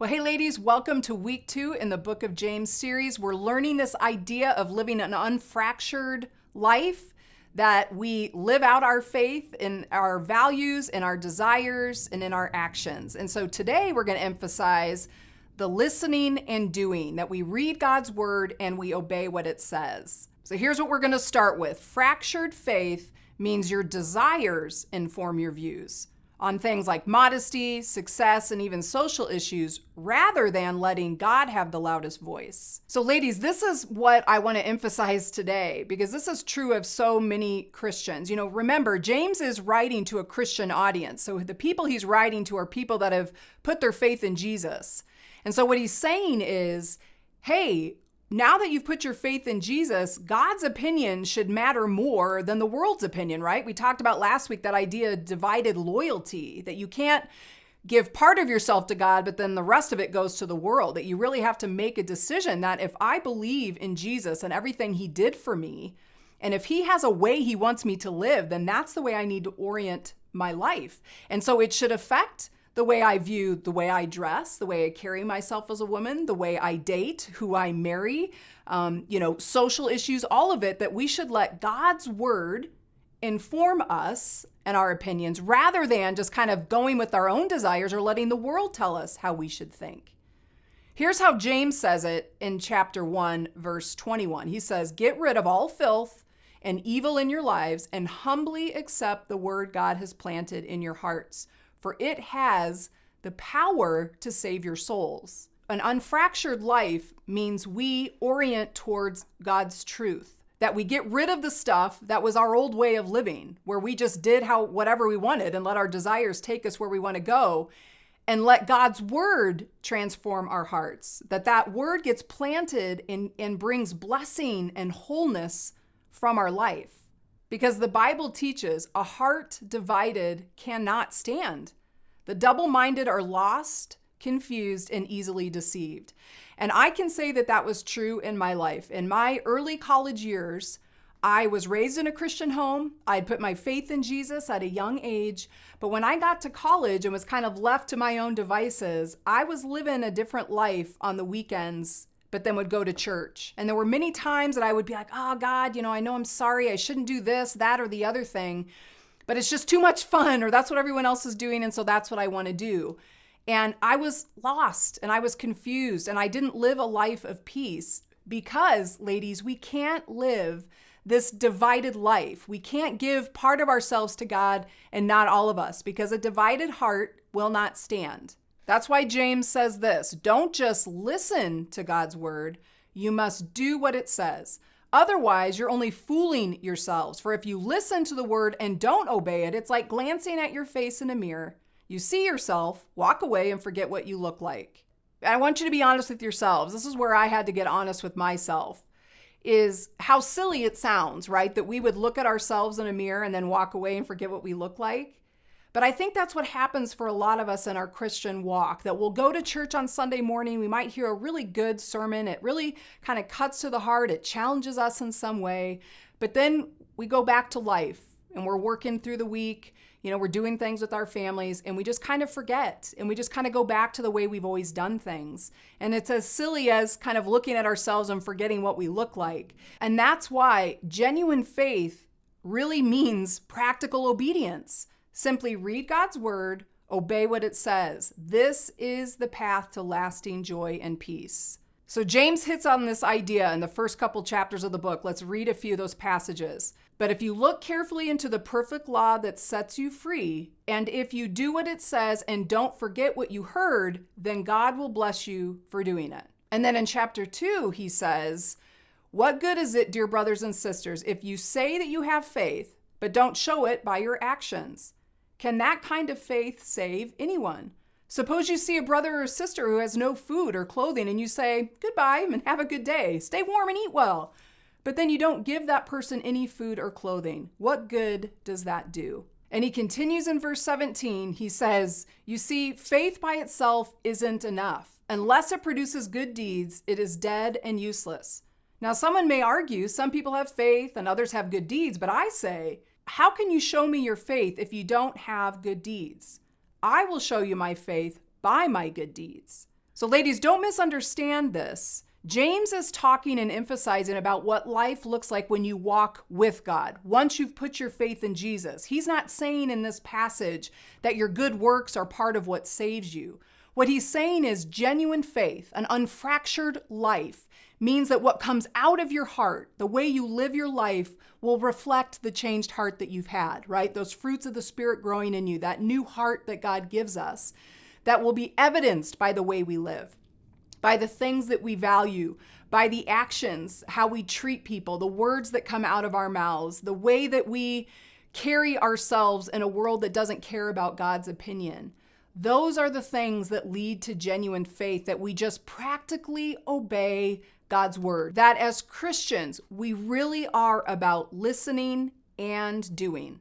Well, hey ladies, welcome to week 2 in the Book of James series. We're learning this idea of living an unfractured life, that we live out our faith in our values, in our desires, and in our actions. And so today we're going to emphasize the listening and doing, that we read God's word and we obey what it says. So here's what we're going to start with. Fractured faith means your desires inform your views on things like modesty, success, and even social issues, rather than letting God have the loudest voice. So ladies, this is what I want to emphasize today, because this is true of so many Christians. You know, remember, James is writing to a Christian audience. So the people he's writing to are people that have put their faith in Jesus. And so what he's saying is, hey, now that you've put your faith in Jesus, God's opinion should matter more than the world's opinion, right? We talked about last week that idea of divided loyalty, that you can't give part of yourself to God, but then the rest of it goes to the world, that you really have to make a decision that if I believe in Jesus and everything he did for me, and if he has a way he wants me to live, then that's the way I need to orient my life. And so it should affect the way I view the way I dress, the way I carry myself as a woman, the way I date, who I marry, social issues, all of it, that we should let God's word inform us and our opinions rather than just kind of going with our own desires or letting the world tell us how we should think. Here's how James says it in chapter 1, verse 21. He says, "Get rid of all filth and evil in your lives and humbly accept the word God has planted in your hearts, for it has the power to save your souls." An unfractured life means we orient towards God's truth, that we get rid of the stuff that was our old way of living, where we just did whatever we wanted and let our desires take us where we want to go, and let God's word transform our hearts, that word gets planted and brings blessing and wholeness from our life. Because the Bible teaches a heart divided cannot stand. The double-minded are lost, confused, and easily deceived. And I can say that was true in my life. In my early college years, I was raised in a Christian home. I'd put my faith in Jesus at a young age. But when I got to college and was kind of left to my own devices, I was living a different life on the weekends, but then would go to church. And there were many times that I would be like, oh God, I know I'm sorry. I shouldn't do this, that, or the other thing, but it's just too much fun, or that's what everyone else is doing. And so that's what I want to do. And I was lost and I was confused and I didn't live a life of peace because, ladies, we can't live this divided life. We can't give part of ourselves to God and not all of us, because a divided heart will not stand. That's why James says this: don't just listen to God's word, you must do what it says. Otherwise, you're only fooling yourselves. For if you listen to the word and don't obey it, it's like glancing at your face in a mirror. You see yourself, walk away, and forget what you look like. I want you to be honest with yourselves. This is where I had to get honest with myself, is how silly it sounds, right? That we would look at ourselves in a mirror and then walk away and forget what we look like. But I think that's what happens for a lot of us in our Christian walk, that we'll go to church on Sunday morning. We might hear a really good sermon. It really kind of cuts to the heart. It challenges us in some way. But then we go back to life and we're working through the week. We're doing things with our families and we just kind of forget and we just kind of go back to the way we've always done things. And it's as silly as kind of looking at ourselves and forgetting what we look like. And that's why genuine faith really means practical obedience. Simply read God's word, obey what it says. This is the path to lasting joy and peace. So James hits on this idea in the first couple chapters of the book. Let's read a few of those passages. "But if you look carefully into the perfect law that sets you free, and if you do what it says and don't forget what you heard, then God will bless you for doing it." And then in chapter 2, he says, "What good is it, dear brothers and sisters, if you say that you have faith, but don't show it by your actions? Can that kind of faith save anyone? Suppose you see a brother or sister who has no food or clothing and you say, 'Goodbye and have a good day. Stay warm and eat well.' But then you don't give that person any food or clothing. What good does that do?" And he continues in verse 17. He says, "You see, faith by itself isn't enough. Unless it produces good deeds, it is dead and useless." Now, someone may argue some people have faith and others have good deeds, but I say, how can you show me your faith if you don't have good deeds? I will show you my faith by my good deeds. So ladies, don't misunderstand this. James is talking and emphasizing about what life looks like when you walk with God, once you've put your faith in Jesus. He's not saying in this passage that your good works are part of what saves you. What he's saying is genuine faith, an unfractured life, means that what comes out of your heart, the way you live your life, will reflect the changed heart that you've had, right? Those fruits of the Spirit growing in you, that new heart that God gives us, that will be evidenced by the way we live, by the things that we value, by the actions, how we treat people, the words that come out of our mouths, the way that we carry ourselves in a world that doesn't care about God's opinion. Those are the things that lead to genuine faith, that we just practically obey God's word. That as Christians, we really are about listening and doing.